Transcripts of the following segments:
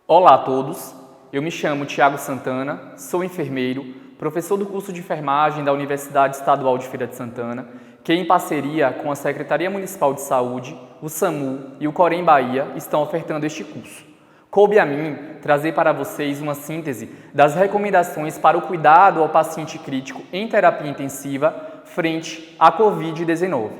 Olá a todos, eu me chamo Thiago Santana, sou enfermeiro, professor do curso de enfermagem da Universidade Estadual de Feira de Santana, que em parceria com a Secretaria Municipal de Saúde, o SAMU e o Corém Bahia estão ofertando este curso. Coube a mim trazer para vocês uma síntese das recomendações para o cuidado ao paciente crítico em terapia intensiva frente à Covid-19.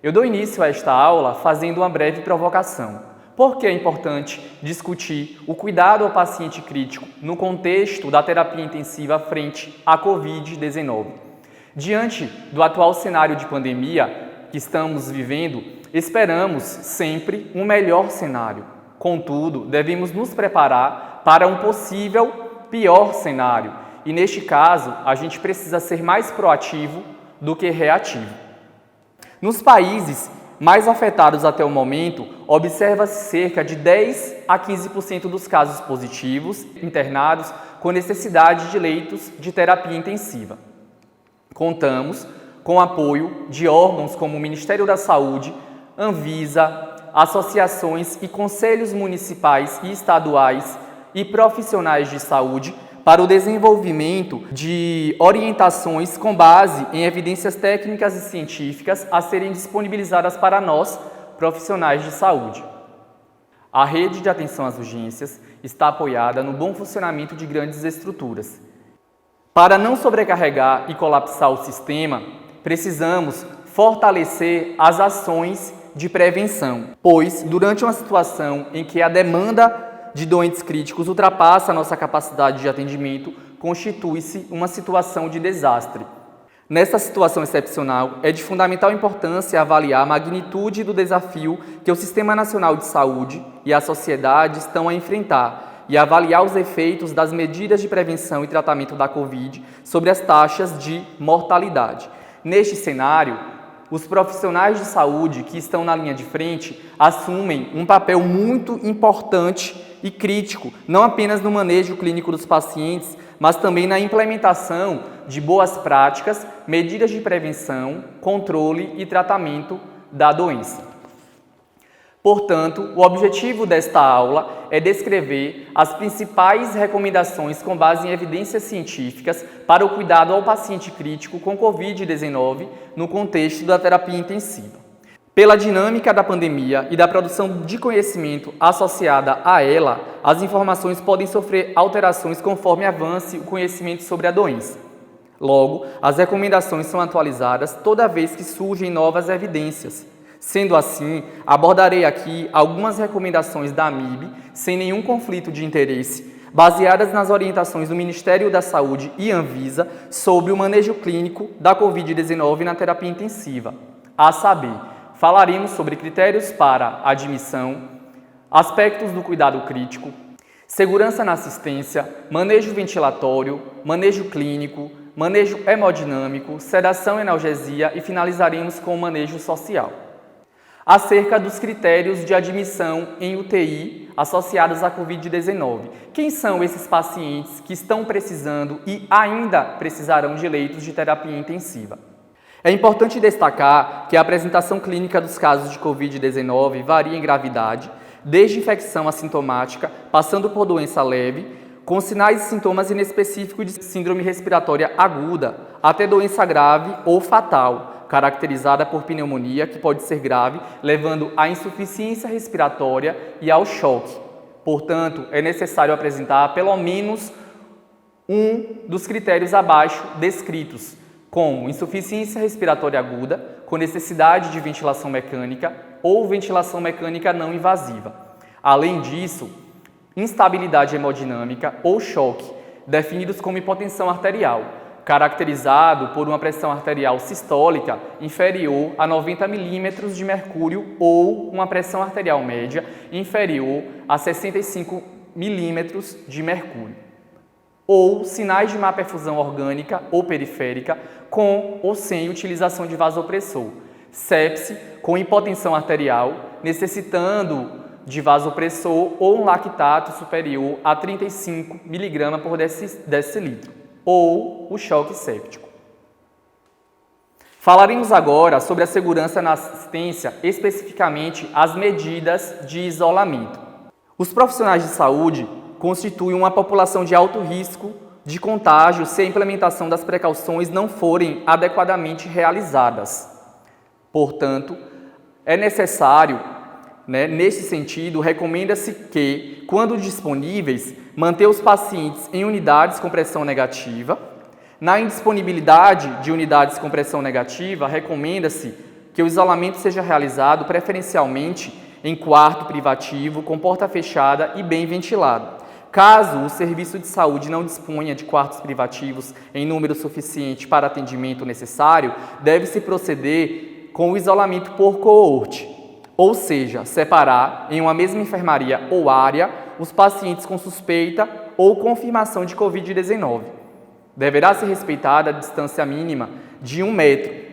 Eu dou início a esta aula fazendo uma breve provocação. Por que é importante discutir o cuidado ao paciente crítico no contexto da terapia intensiva frente à Covid-19? Diante do atual cenário de pandemia que estamos vivendo, esperamos sempre um melhor cenário. Contudo, devemos nos preparar para um possível pior cenário e, neste caso, a gente precisa ser mais proativo do que reativo. Nos países mais afetados até o momento, observa-se cerca de 10 a 15% dos casos positivos internados com necessidade de leitos de terapia intensiva. Contamos com o apoio de órgãos como o Ministério da Saúde, Anvisa, associações e conselhos municipais e estaduais e profissionais de saúde para o desenvolvimento de orientações com base em evidências técnicas e científicas a serem disponibilizadas para nós, profissionais de saúde. A rede de atenção às urgências está apoiada no bom funcionamento de grandes estruturas. Para não sobrecarregar e colapsar o sistema, precisamos fortalecer as ações de prevenção, pois, durante uma situação em que a demanda de doentes críticos ultrapassa a nossa capacidade de atendimento, constitui-se uma situação de desastre. Nessa situação excepcional, é de fundamental importância avaliar a magnitude do desafio que o Sistema Nacional de Saúde e a sociedade estão a enfrentar e avaliar os efeitos das medidas de prevenção e tratamento da Covid sobre as taxas de mortalidade. Neste cenário, os profissionais de saúde que estão na linha de frente assumem um papel muito importante e crítico, não apenas no manejo clínico dos pacientes, mas também na implementação de boas práticas, medidas de prevenção, controle e tratamento da doença. Portanto, o objetivo desta aula é descrever as principais recomendações com base em evidências científicas para o cuidado ao paciente crítico com Covid-19 no contexto da terapia intensiva. Pela dinâmica da pandemia e da produção de conhecimento associada a ela, as informações podem sofrer alterações conforme avance o conhecimento sobre a doença. Logo, as recomendações são atualizadas toda vez que surgem novas evidências. Sendo assim, abordarei aqui algumas recomendações da AMIB, sem nenhum conflito de interesse, baseadas nas orientações do Ministério da Saúde e Anvisa sobre o manejo clínico da Covid-19 na terapia intensiva. A saber, falaremos sobre critérios para admissão, aspectos do cuidado crítico, segurança na assistência, manejo ventilatório, manejo clínico, manejo hemodinâmico, sedação e analgesia e finalizaremos com o manejo social. Acerca dos critérios de admissão em UTI associados à Covid-19. Quem são esses pacientes que estão precisando e ainda precisarão de leitos de terapia intensiva? É importante destacar que a apresentação clínica dos casos de Covid-19 varia em gravidade, desde infecção assintomática, passando por doença leve, com sinais e sintomas inespecíficos de síndrome respiratória aguda, até doença grave ou fatal, caracterizada por pneumonia, que pode ser grave, levando à insuficiência respiratória e ao choque. Portanto, é necessário apresentar pelo menos um dos critérios abaixo descritos, como insuficiência respiratória aguda, com necessidade de ventilação mecânica ou ventilação mecânica não invasiva. Além disso, instabilidade hemodinâmica ou choque, definidos como hipotensão arterial, caracterizado por uma pressão arterial sistólica inferior a 90 milímetros de mercúrio ou uma pressão arterial média inferior a 65 milímetros de mercúrio. Ou sinais de má perfusão orgânica ou periférica com ou sem utilização de vasopressor. Sepse com hipotensão arterial, necessitando de vasopressor ou um lactato superior a 35 mg por decilitro. Ou o choque séptico. Falaremos agora sobre a segurança na assistência, especificamente as medidas de isolamento. Os profissionais de saúde constituem uma população de alto risco de contágio se a implementação das precauções não forem adequadamente realizadas. Portanto, é necessário, nesse sentido, recomenda-se que, quando disponíveis, manter os pacientes em unidades com pressão negativa. Na indisponibilidade de unidades com pressão negativa, recomenda-se que o isolamento seja realizado preferencialmente em quarto privativo, com porta fechada e bem ventilado. Caso o serviço de saúde não disponha de quartos privativos em número suficiente para atendimento necessário, deve-se proceder com o isolamento por coorte, ou seja, separar em uma mesma enfermaria ou área os pacientes com suspeita ou confirmação de Covid-19. Deverá ser respeitada a distância mínima de 1 metro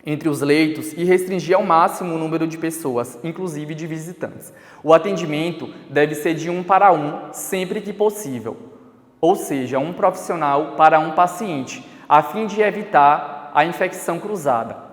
entre os leitos e restringir ao máximo o número de pessoas, inclusive de visitantes. O atendimento deve ser de 1 para 1, sempre que possível, ou seja, um profissional para um paciente, a fim de evitar a infecção cruzada.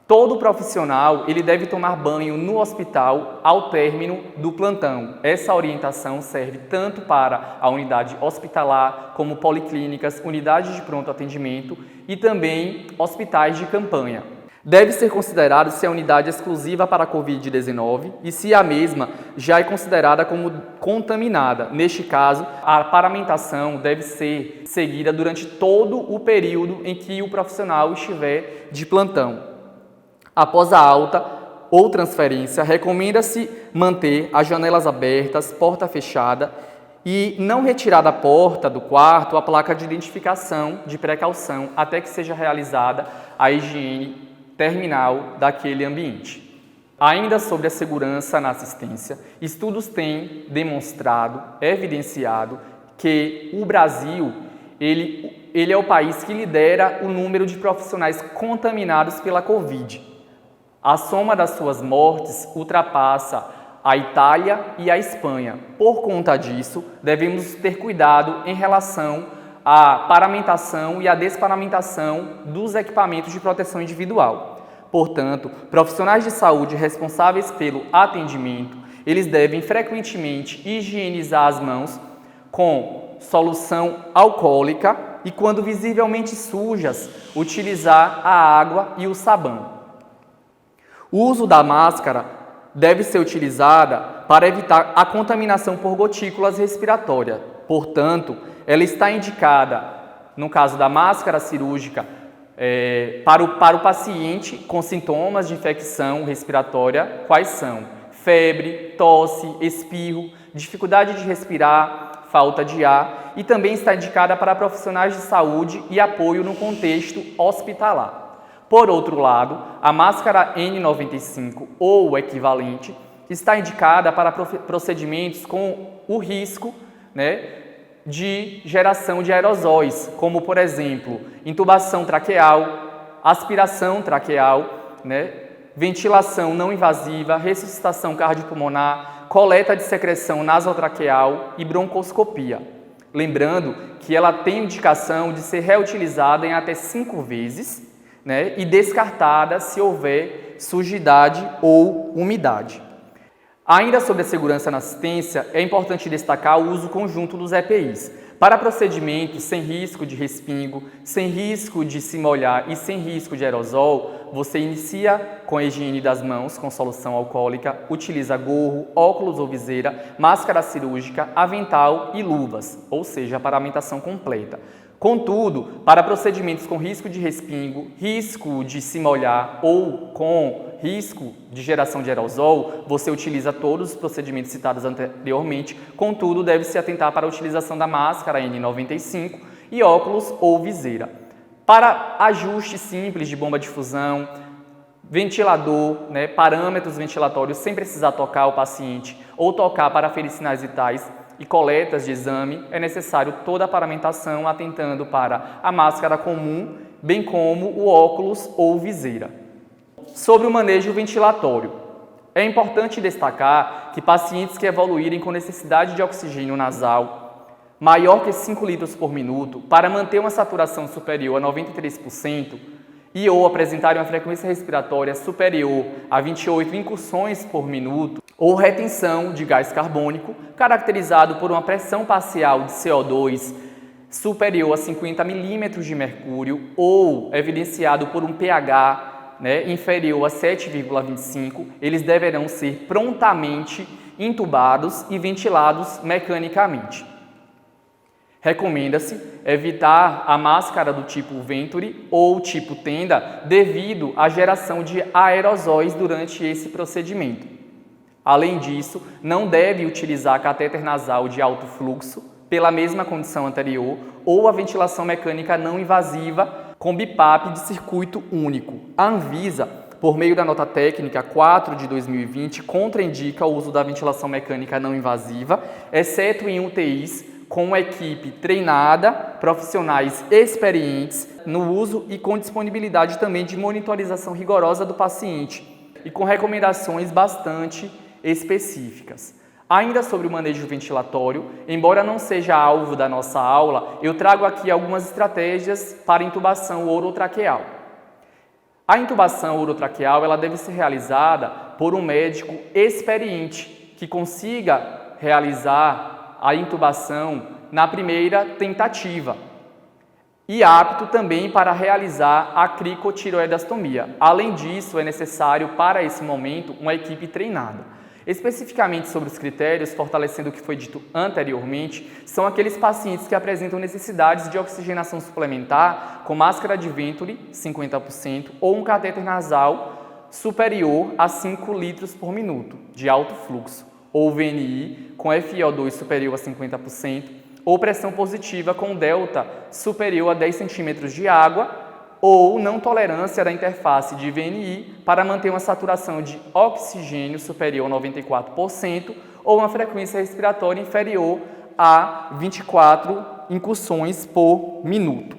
Todo profissional ele deve tomar banho no hospital ao término do plantão. Essa orientação serve tanto para a unidade hospitalar, como policlínicas, unidades de pronto atendimento e também hospitais de campanha. Deve ser considerado se a unidade é exclusiva para a Covid-19 e se a mesma já é considerada como contaminada. Neste caso, a paramentação deve ser seguida durante todo o período em que o profissional estiver de plantão. Após a alta ou transferência, recomenda-se manter as janelas abertas, porta fechada e não retirar da porta do quarto a placa de identificação de precaução até que seja realizada a higiene terminal daquele ambiente. Ainda sobre a segurança na assistência, estudos têm demonstrado, evidenciado, que o Brasil ele é o país que lidera o número de profissionais contaminados pela Covid. A soma das suas mortes ultrapassa a Itália e a Espanha. Por conta disso, devemos ter cuidado em relação à paramentação e à desparamentação dos equipamentos de proteção individual. Portanto, profissionais de saúde responsáveis pelo atendimento, eles devem frequentemente higienizar as mãos com solução alcoólica e, quando visivelmente sujas, utilizar a água e o sabão. O uso da máscara deve ser utilizada para evitar a contaminação por gotículas respiratórias. Portanto, ela está indicada, no caso da máscara cirúrgica, para o paciente com sintomas de infecção respiratória, quais são? Febre, tosse, espirro, dificuldade de respirar, falta de ar, e também está indicada para profissionais de saúde e apoio no contexto hospitalar. Por outro lado, a máscara N95 ou o equivalente está indicada para procedimentos com o risco, de geração de aerosóis, como, por exemplo, intubação traqueal, aspiração traqueal, ventilação não invasiva, ressuscitação cardiopulmonar, coleta de secreção nasotraqueal e broncoscopia. Lembrando que ela tem indicação de ser reutilizada em até 5 vezes, e descartada se houver sujidade ou umidade. Ainda sobre a segurança na assistência, é importante destacar o uso conjunto dos EPIs. Para procedimentos sem risco de respingo, sem risco de se molhar e sem risco de aerosol, você inicia com a higiene das mãos com solução alcoólica, utiliza gorro, óculos ou viseira, máscara cirúrgica, avental e luvas, ou seja, a paramentação completa. Contudo, para procedimentos com risco de respingo, risco de se molhar ou com risco de geração de aerosol, você utiliza todos os procedimentos citados anteriormente, contudo, deve-se atentar para a utilização da máscara N95 e óculos ou viseira. Para ajuste simples de bomba de difusão, ventilador, parâmetros ventilatórios sem precisar tocar o paciente ou tocar para aferir sinais vitais, e coletas de exame, é necessário toda a paramentação atentando para a máscara comum, bem como o óculos ou viseira. Sobre o manejo ventilatório, é importante destacar que pacientes que evoluírem com necessidade de oxigênio nasal maior que 5 litros por minuto, para manter uma saturação superior a 93%, e ou apresentarem uma frequência respiratória superior a 28 incursões por minuto, ou retenção de gás carbônico, caracterizado por uma pressão parcial de CO2 superior a 50 milímetros de mercúrio, ou evidenciado por um pH inferior a 7,25, eles deverão ser prontamente intubados e ventilados mecanicamente. Recomenda-se evitar a máscara do tipo Venturi ou tipo tenda devido à geração de aerosóis durante esse procedimento. Além disso, não deve utilizar catéter nasal de alto fluxo pela mesma condição anterior ou a ventilação mecânica não invasiva com BiPAP de circuito único. A Anvisa, por meio da nota técnica 4 de 2020, contraindica o uso da ventilação mecânica não invasiva, exceto em UTIs com uma equipe treinada, profissionais experientes no uso e com disponibilidade também de monitorização rigorosa do paciente e com recomendações bastante específicas. Ainda sobre o manejo ventilatório, embora não seja alvo da nossa aula, eu trago aqui algumas estratégias para intubação orotraqueal. A intubação orotraqueal ela deve ser realizada por um médico experiente que consiga realizar a intubação na primeira tentativa e apto também para realizar a cricotireoidectomia. Além disso, é necessário para esse momento uma equipe treinada. Especificamente sobre os critérios, fortalecendo o que foi dito anteriormente, são aqueles pacientes que apresentam necessidades de oxigenação suplementar com máscara de Venturi, 50%, ou um catéter nasal superior a 5 litros por minuto, de alto fluxo, ou VNI com FiO2 superior a 50%, ou pressão positiva com delta superior a 10 centímetros de água, ou não tolerância da interface de VNI para manter uma saturação de oxigênio superior a 94%, ou uma frequência respiratória inferior a 24 incursões por minuto.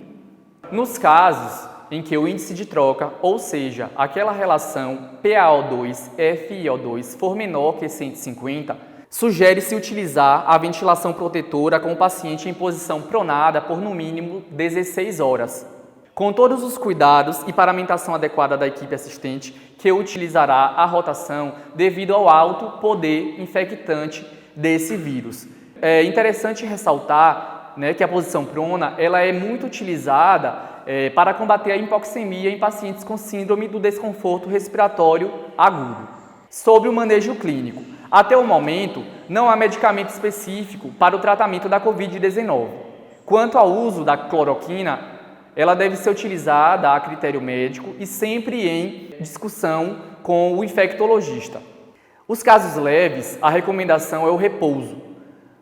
Nos casos em que o índice de troca, ou seja, aquela relação PaO2-FiO2 for menor que 150, sugere-se utilizar a ventilação protetora com o paciente em posição pronada por no mínimo 16 horas, com todos os cuidados e paramentação adequada da equipe assistente, que utilizará a rotação devido ao alto poder infectante desse vírus. É interessante ressaltar que a posição prona ela é muito utilizada para combater a hipoxemia em pacientes com síndrome do desconforto respiratório agudo. Sobre o manejo clínico. Até o momento, não há medicamento específico para o tratamento da Covid-19. Quanto ao uso da cloroquina, ela deve ser utilizada a critério médico e sempre em discussão com o infectologista. Os casos leves, a recomendação é o repouso,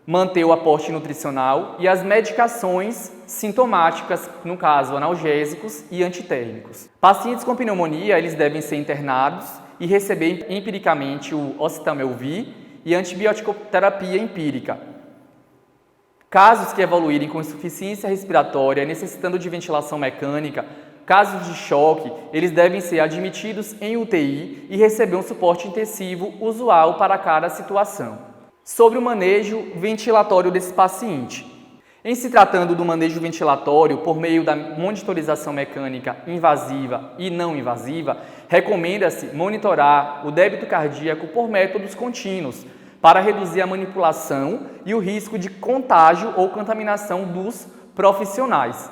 manter o aporte nutricional e as medicações sintomáticas, no caso analgésicos e antitérmicos. Pacientes com pneumonia, eles devem ser internados e receber empiricamente o oseltamivir e antibiótico-terapia empírica. Casos que evoluírem com insuficiência respiratória, necessitando de ventilação mecânica, casos de choque, eles devem ser admitidos em UTI e receber um suporte intensivo usual para cada situação. Sobre o manejo ventilatório desse paciente. Em se tratando do manejo ventilatório por meio da monitorização mecânica invasiva e não invasiva, recomenda-se monitorar o débito cardíaco por métodos contínuos para reduzir a manipulação e o risco de contágio ou contaminação dos profissionais.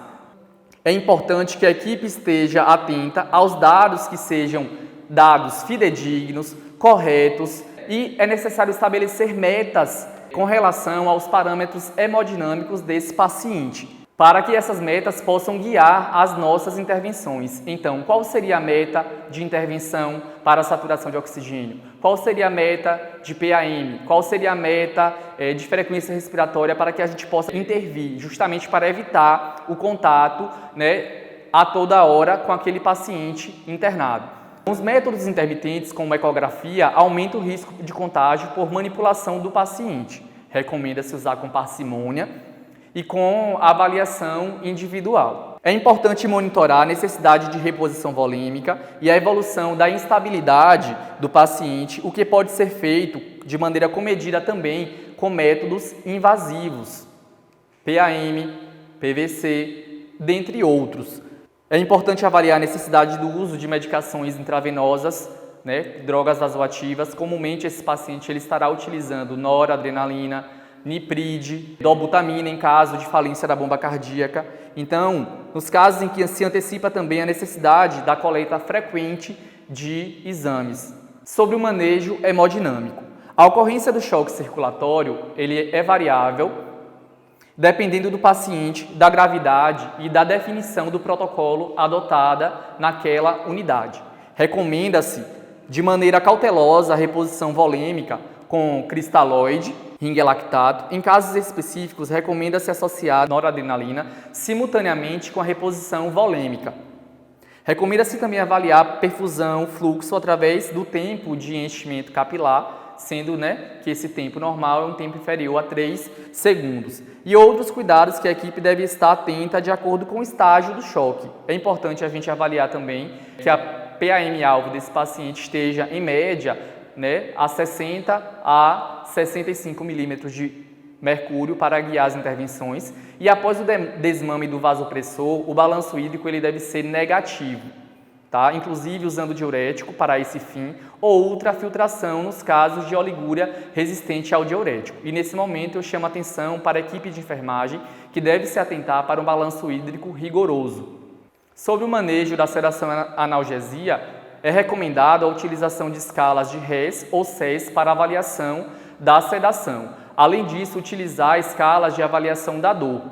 É importante que a equipe esteja atenta aos dados que sejam dados fidedignos, corretos, e é necessário estabelecer metas com relação aos parâmetros hemodinâmicos desse paciente, para que essas metas possam guiar as nossas intervenções. Então, qual seria a meta de intervenção para a saturação de oxigênio? Qual seria a meta de PAM? Qual seria a meta de frequência respiratória para que a gente possa intervir, justamente para evitar o contato a toda hora com aquele paciente internado? Os métodos intermitentes, como ecografia, aumentam o risco de contágio por manipulação do paciente. Recomenda-se usar com parcimônia e com avaliação individual. É importante monitorar a necessidade de reposição volêmica e a evolução da instabilidade do paciente, o que pode ser feito de maneira comedida também com métodos invasivos, PAM, PVC, dentre outros. É importante avaliar a necessidade do uso de medicações intravenosas, né, drogas vasoativas. Comumente esse paciente ele estará utilizando noradrenalina, nipride, dobutamina em caso de falência da bomba cardíaca. Então, nos casos em que se antecipa também a necessidade da coleta frequente de exames. Sobre o manejo hemodinâmico. A ocorrência do choque circulatório ele é variável, dependendo do paciente, da gravidade e da definição do protocolo adotada naquela unidade. Recomenda-se, de maneira cautelosa, a reposição volêmica com cristalóide, ringue lactato. Em casos específicos, recomenda-se associar noradrenalina simultaneamente com a reposição volêmica. Recomenda-se também avaliar perfusão, fluxo através do tempo de enchimento capilar, sendo que esse tempo normal é um tempo inferior a 3 segundos. E outros cuidados que a equipe deve estar atenta de acordo com o estágio do choque. É importante a gente avaliar também que a PAM-alvo desse paciente esteja, em média, a 60 a 65 milímetros de mercúrio para guiar as intervenções. E após o desmame do vasopressor, o balanço hídrico ele deve ser negativo, tá? Inclusive usando diurético para esse fim ou ultrafiltração nos casos de oligúria resistente ao diurético. E nesse momento eu chamo a atenção para a equipe de enfermagem que deve se atentar para um balanço hídrico rigoroso. Sobre o manejo da sedação analgesia, é recomendado a utilização de escalas de Hess ou SES para avaliação da sedação. Além disso, utilizar escalas de avaliação da dor.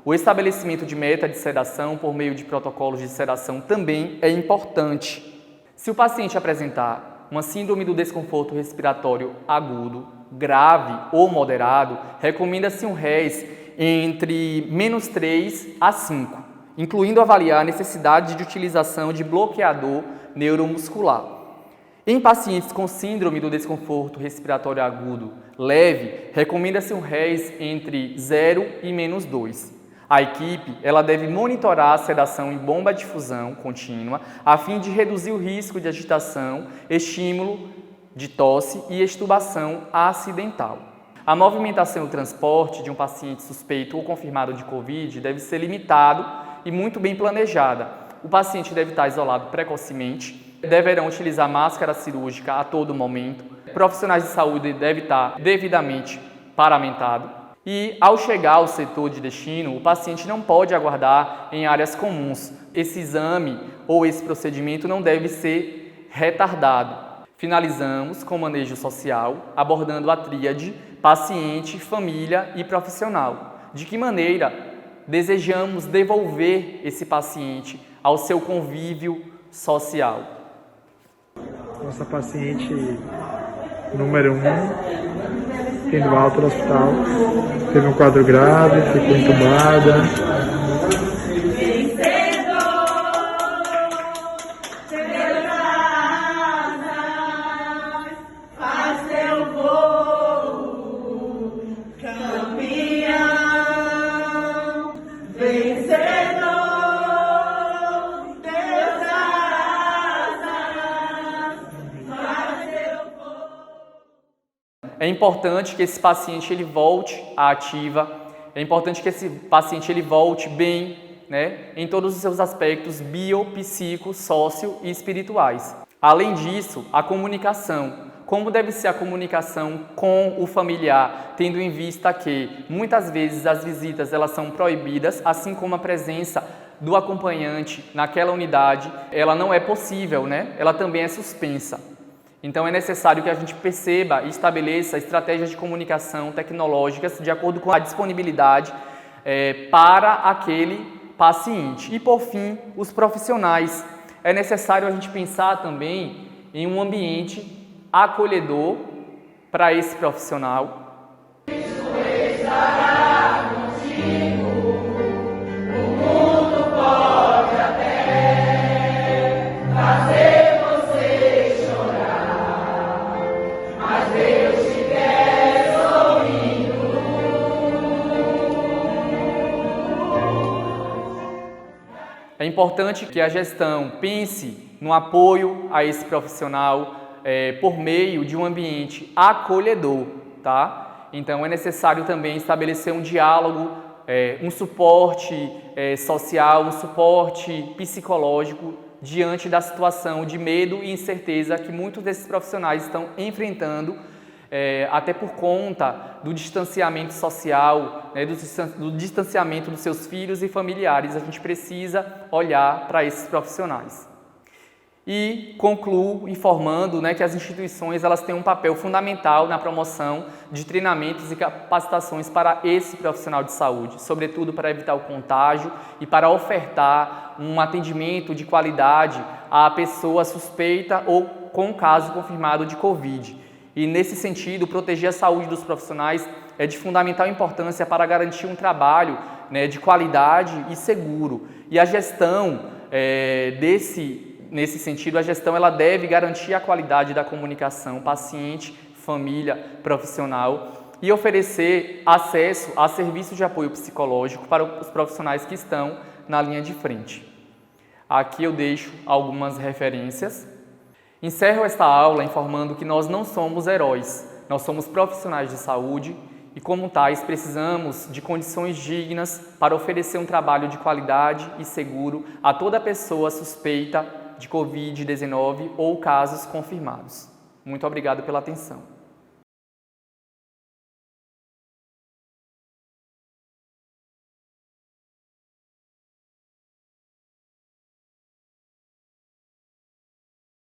O estabelecimento de meta de sedação por meio de protocolos de sedação também é importante. Se o paciente apresentar uma síndrome do desconforto respiratório agudo, grave ou moderado, recomenda-se um Hess entre -3 a 5, incluindo avaliar a necessidade de utilização de bloqueador neuromuscular. Em pacientes com síndrome do desconforto respiratório agudo leve, recomenda-se um Hess entre 0 e -2. A equipe ela deve monitorar a sedação em bomba de difusão contínua a fim de reduzir o risco de agitação, estímulo de tosse e extubação acidental. A movimentação e o transporte de um paciente suspeito ou confirmado de COVID deve ser limitado e muito bem planejada. O paciente deve estar isolado precocemente, deverão utilizar máscara cirúrgica a todo momento, profissionais de saúde devem estar devidamente paramentados e, ao chegar ao setor de destino, o paciente não pode aguardar em áreas comuns. Esse exame ou esse procedimento não deve ser retardado. Finalizamos com o manejo social, abordando a tríade paciente, família e profissional. De que maneira desejamos devolver esse paciente ao seu convívio social? Nossa paciente número 1, tendo alta no hospital, teve um quadro grave, ficou entubada. É importante que esse paciente ele volte à ativa, é importante que esse paciente ele volte bem, em todos os seus aspectos bio, psico, sócio e espirituais. Além disso, a comunicação. Como deve ser a comunicação com o familiar, tendo em vista que muitas vezes as visitas elas são proibidas, assim como a presença do acompanhante naquela unidade, ela não é possível, ela também é suspensa. Então é necessário que a gente perceba e estabeleça estratégias de comunicação tecnológicas de acordo com a disponibilidade para aquele paciente. E por fim, os profissionais. É necessário a gente pensar também em um ambiente acolhedor para esse profissional. É importante que a gestão pense no apoio a esse profissional por meio de um ambiente acolhedor, tá? Então é necessário também estabelecer um diálogo um suporte social, um suporte psicológico diante da situação de medo e incerteza que muitos desses profissionais estão enfrentando, até por conta do distanciamento social, né, do distanciamento dos seus filhos e familiares. A gente precisa olhar para esses profissionais. E concluo informando, né, que as instituições elas têm um papel fundamental na promoção de treinamentos e capacitações para esse profissional de saúde, sobretudo para evitar o contágio e para ofertar um atendimento de qualidade à pessoa suspeita ou com caso confirmado de Covid. E nesse sentido, proteger a saúde dos profissionais é de fundamental importância para garantir um trabalho, né, de qualidade e seguro. E a gestão nesse sentido, a gestão ela deve garantir a qualidade da comunicação paciente, família, profissional e oferecer acesso a serviços de apoio psicológico para os profissionais que estão na linha de frente. Aqui eu deixo algumas referências. Encerro esta aula informando que nós não somos heróis, nós somos profissionais de saúde e, como tais, precisamos de condições dignas para oferecer um trabalho de qualidade e seguro a toda pessoa suspeita de Covid-19 ou casos confirmados. Muito obrigado pela atenção.